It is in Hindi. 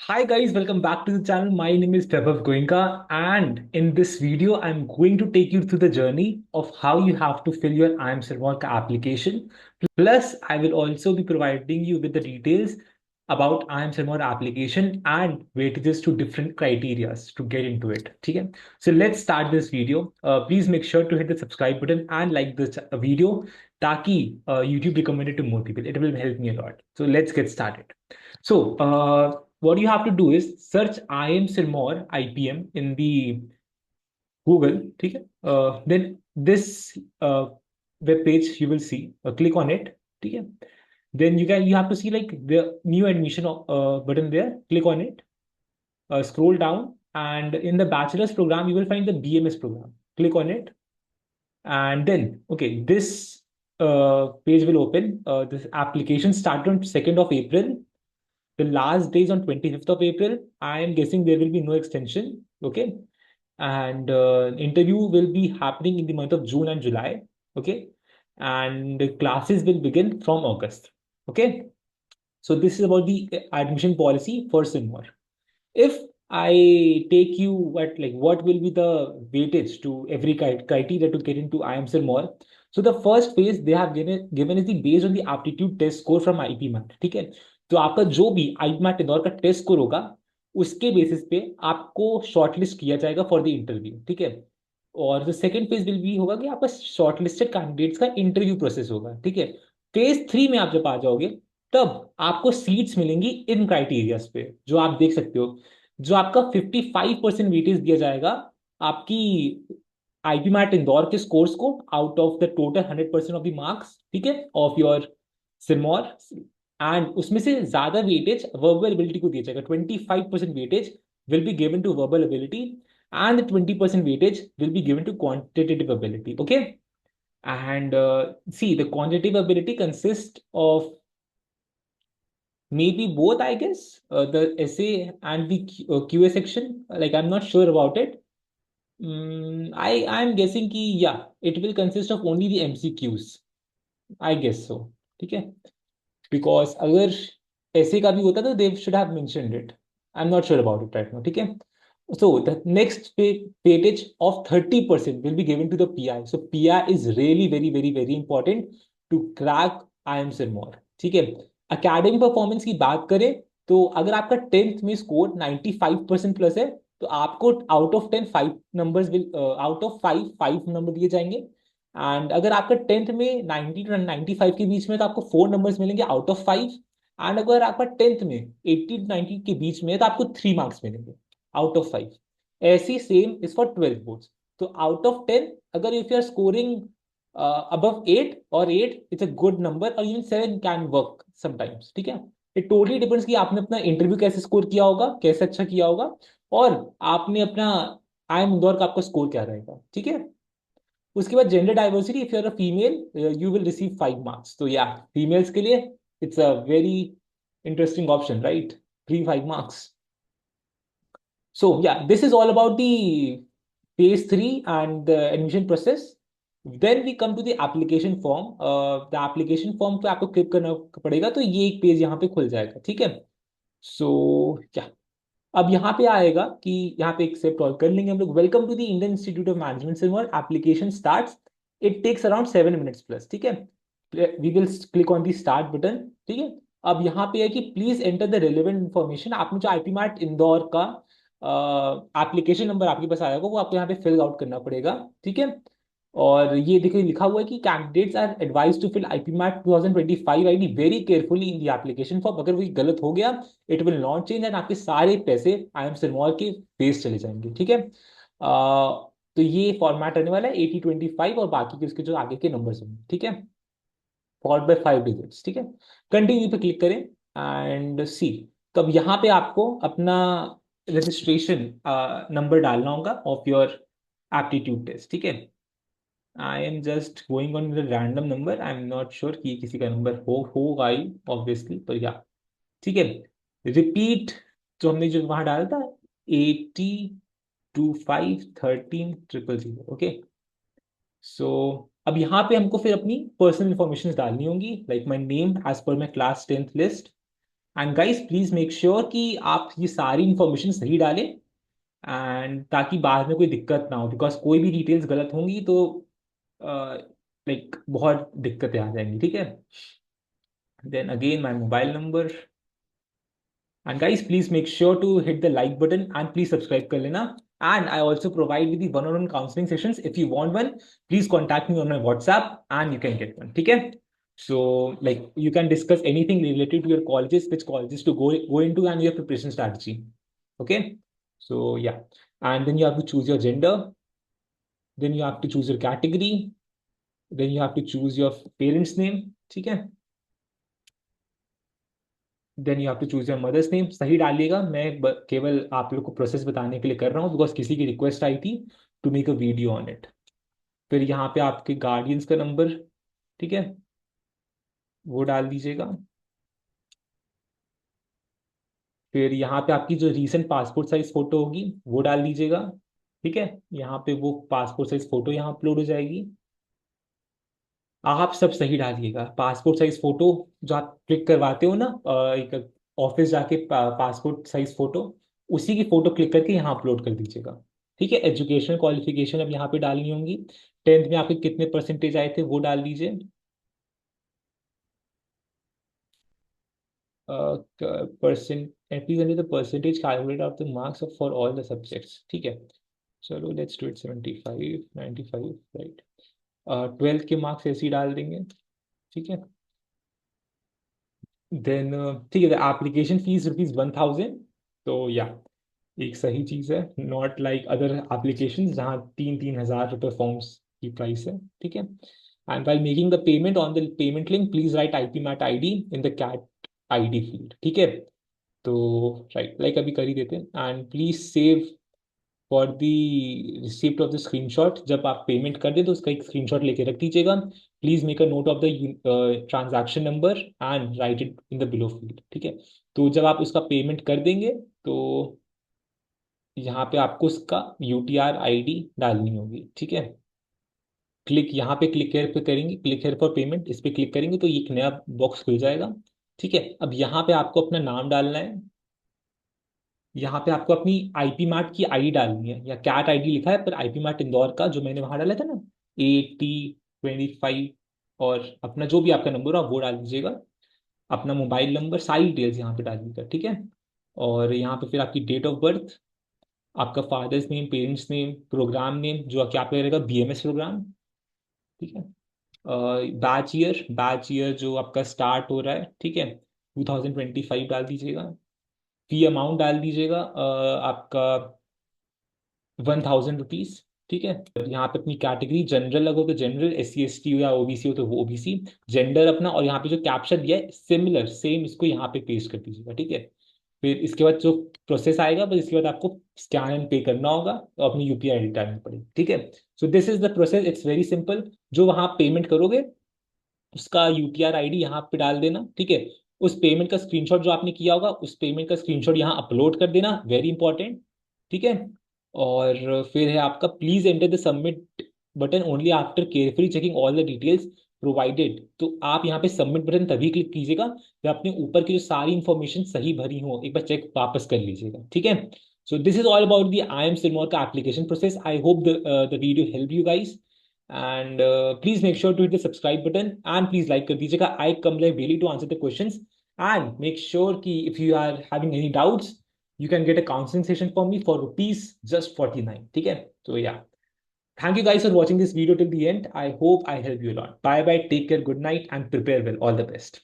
Hi guys, welcome back to the channel. My name is Vaibhav Goenka, and in this video, I'm going to take you through the journey of how you have to fill your IIM Servoc application. Plus, I will also be providing you with the details about IIM Servoc application and weightages to different criterias to get into it. Okay? So let's start this video. Please make sure to hit the subscribe button and like this video, ताकि YouTube recommend it to more people. It will help me a lot. So let's get started. So, what you have to do is search IIM Sirmour IPM in the Google. ठीक है? Then this web page you will see. Click on it. ठीक है? Then you have to see like the new admission button there. Click on it. Scroll down, and in the bachelor's program you will find the BMS program. Click on it, and then okay, this page will open. This application started on 2nd of April. The last day is on 25th of April. I am guessing there will be no extension. Okay. And interview will be happening in the month of June and July. Okay. And the classes will begin from August. Okay. So this is about the admission policy for Sinmore. If I take you at like what will be the weightage to every criteria to get into IIM Sirmour. So the first phase they have given is the based on the aptitude test score from IP MAT. ठीक है? तो आपका जो भी IP मैट इंदौर का टेस्ट स्कोर होगा उसके बेसिस पे आपको शॉर्टलिस्ट किया जाएगा फॉर द इंटरव्यू. ठीक है? और जो सेकंड फेज विल भी होगा कि आपका शॉर्टलिस्टेड कैंडिडेट्स का इंटरव्यू प्रोसेस होगा. ठीक है? फेज 3 में आप जब आ जाओगे तब आपको सीट्स मिलेंगी इन क्राइटेरियाज पे जो आप देख सकते हो. जो आपका 55% वेटेज दिया जाएगा आपकी आईपी मैट इंदौर के स्कोर्स को out of the total 100% of the marks. ठीक है? Of your Sirmaur. एंड उसमें से ज्यादा वेटेज वर्बल एबिलिटी को दिया जाएगा. 25% weightage will be given to verbal ability and 20% weightage will be given to quantitative ability. Okay. And see, the quantitative ability consists of maybe both, I guess, the essay and the QA section. Like, I'm not sure about it. I'm guessing कि yeah, it will consist of only the MCQs. I guess so. ठीक है? Because अगर essay का भी होता तो they should have mentioned it. I'm not sure about it right now. ठीक है? So the next weightage of 30% will be given to the PI. So PI is really very very very important to crack IIM Sirmour. ठीक है? एकेडमिक परफॉर्मेंस की बात करें तो अगर आपका 10th में स्कोर 95% प्लस है तो आपको out of 10 5 numbers will out of 5 number दिए जाएंगे. एंड अगर आपका 10th में 90 टू 95 के बीच में तो आपको 4 नंबर्स मिलेंगे आउट ऑफ 5. एंड अगर आपका 10th में 80 टू 90 के बीच में है तो आपको 3 मार्क्स मिलेंगे आउट ऑफ 5. ऐसी same is for 12th boards. तो आउट ऑफ 10 अगर if you are scoring above 8 or 8 it's a good number, or even 7 can work sometimes. ठीक है? it totally depends कि आपने अपना इंटरव्यू कैसे स्कोर किया होगा, कैसे अच्छा किया होगा, और आपने अपना आई इंदौर का आपका स्कोर क्या रहेगा. ठीक है? उसके बाद gender diversity. If you are a female you will receive 5 marks. तो या फीमेल्स के लिए it's a very interesting option, right? Free 5 marks. So yeah, this is all about the phase 3 and the admission process. Then we come to the application form. The application form पे आपको क्लिक करना पड़ेगा तो ये एक पेज यहाँ पे खुल जाएगा. ठीक है? सो क्या अब यहाँ पे आएगा कि यहाँ पे एक्सेप्ट ऑल कर लेंगे हम लोग. Welcome to the Indian institute of management Sirmaur. Application starts. It takes around 7 minutes plus. ठीक है? We will click on the start button. ठीक है? अब यहाँ पे है कि please enter the relevant information. आपने जो आईपी मैट इंदौर का एप्लीकेशन नंबर आपके पास आएगा वो आपको यहाँ पे फिल आउट करना पड़ेगा. ठीक है? और ये देखिए लिखा हुआ है कि candidates are advise to fill IP MAT 2025 ID very carefully in the application form. अगर वही गलत हो गया it will not change and आपके सारे पैसे IIM सिरमौर के फेस चले जाएंगे. ठीक है? तो ये फॉर्मेट रहने वाला है 8025 और बाकी के उसके जो आगे के नंबर्स होंगे. ठीक है? Followed by 5 digits. ठीक है? कंटिन्यू पे क्लिक करें एंड सी. तो अब यहाँ पे आपको अपना रजिस्ट्रेशन नंबर डालना होगा ऑफ योर एप्टीट्यूड टेस्ट. ठीक है? I am just going on the random number. I am not sure कि किसी का नंबर होगा ही ऑब्वियसली, पर या. ठीक है? रिपीट जो हमने जो वहां डाला था 82251300. ओके. सो अब यहाँ पे हमको फिर अपनी पर्सनल इंफॉर्मेशन डालनी होंगी like my name as per my class 10th list. And guys please make sure कि आप ये सारी इंफॉर्मेशन सही डालें, एंड ताकि बाद में कोई दिक्कत ना हो, बिकॉज कोई भी डिटेल्स गलत होंगी तो लाइक बहुत दिक्कतें आ जाएंगी, ठीक है। Then again my mobile number, and guys please make sure to hit the like button and please subscribe कर लेना। And I also provide with one on one counselling sessions, if you want one please contact me on my WhatsApp and you can get one, ठीक है। So, like, you can discuss anything related to your colleges, which colleges to go into, and your preparation strategy. Okay. So, yeah. And then you have to choose your gender. Then you have to choose your category. Then you have to choose your parents' name. ठीक है. Then you have to choose your mother's name. सही डालिएगा, मैं केवल आप लोग को प्रोसेस बताने के लिए कर रहा हूँ, बिकॉज किसी की रिक्वेस्ट आई थी to make a video on it. फिर यहाँ पे आपके गार्डियंस का नंबर, ठीक है, वो डाल दीजिएगा। फिर यहाँ पे आपकी जो रीसेंट पासपोर्ट साइज फोटो होगी वो डाल दीजिएगा, ठीक है। यहाँ पे वो पासपोर्ट साइज फोटो यहाँ अपलोड हो जाएगी। आप सब सही डालिएगा। पासपोर्ट साइज फोटो जो आप क्लिक करवाते हो ना, एक ऑफिस जाके पासपोर्ट साइज फोटो, उसी की फोटो क्लिक करके यहाँ अपलोड कर दीजिएगा, ठीक है। एजुकेशन क्वालिफिकेशन अब यहाँ पे डालनी होंगी। 10th में आपके कितने परसेंटेज आए थे वो डाल दीजिए। Percent please enter the percentage calculate of the marks for all the subjects, ठीक है। चलो let's do it 75 95, right. 12th के मार्क्स ऐसे ही डाल देंगे, ठीक है। देन ठीक है, एप्लीकेशन फीस ₹1000। तो या एक सही चीज़ है, नॉट लाइक अदर एप्लीकेशन जहाँ 3-3 हज़ार रुपये फॉर्म्स की प्राइस है, ठीक है। And while making the payment on the payment link please write IP MAT ID in the CAT ID field, ठीक है। तो राइट लाइक अभी कर ही देते हैं। And please save for the receipt of the screenshot, जब आप पेमेंट कर दें तो उसका एक स्क्रीनशॉट लेके रख दीजिएगा। Please make a note of the transaction number and right it in the below field, ठीक है। तो जब आप उसका पेमेंट कर देंगे तो यहाँ पे आपको उसका UTR ID डालनी होगी, ठीक है। क्लिक यहाँ पे क्लिक हेयर पे करेंगे, क्लिक हेयर फॉर पेमेंट, इस पे क्लिक करेंगे तो ये एक नया बॉक्स खुल जाएगा, ठीक है। अब यहाँ पे आपको अपना नाम डालना है। यहाँ पे आपको अपनी IP मार्ट की ID डालनी है, या कैट ID लिखा है पर IP मार्ट इंदौर का जो मैंने वहां डाला था ना, AT25, और अपना जो भी आपका नंबर हो आप वो डाल दीजिएगा। अपना मोबाइल नंबर, सारी डिटेल्स यहाँ पे डालिएगा, ठीक है। और यहाँ पे फिर आपकी डेट ऑफ बर्थ, आपका father's name, parents name, program name जो कि आपका रहेगा BMS प्रोग्राम, ठीक है। बैच ईयर जो आपका स्टार्ट हो रहा है, ठीक है, 2025 डाल दीजिएगा। फी अमाउंट डाल दीजिएगा आपका ₹1000, ठीक है। यहाँ पे अपनी कैटेगरी जनरल लगो तो जनरल, SC ST हो या OBC हो तो वो OBC, जेंडर अपना, और यहाँ पे जो कैप्शन दिया है सिमिलर सेम इसको यहाँ पे पेस्ट कर दीजिएगा, ठीक है। फिर इसके बाद जो प्रोसेस आएगा, बस इसके बाद आपको स्कैन एंड पे करना होगा तो अपनी UPI ID डालनी पड़ेगी, ठीक है। So this is the process, it's very simple. जो वहाँ पेमेंट करोगे उसका UTR ID यहाँ पे डाल देना, ठीक है। उस पेमेंट का स्क्रीनशॉट जो आपने किया होगा उस पेमेंट का स्क्रीनशॉट यहाँ अपलोड कर देना, वेरी इंपॉर्टेंट, ठीक है। और फिर है आपका please enter the submit button only after carefully checking all the details provided. तो आप यहाँ पे सबमिट बटन तभी क्लिक कीजिएगा जब अपने ऊपर की जो सारी इंफॉर्मेशन सही भरी हो, एक बार चेक वापस कर लीजिएगा, ठीक है। So this is all about the IIM Sirmour का application process. I hope the video help you guys, and please make sure to hit the subscribe button and please like कर दीजिएगा। I come like daily to answer the questions, and make sure कि if you are having any doubts you can get a counseling session for me for rupees just 49, ठीक है। So yeah, thank you guys for watching this video till the end. I hope I help you a lot. Bye bye, take care, good night and prepare well. All the best.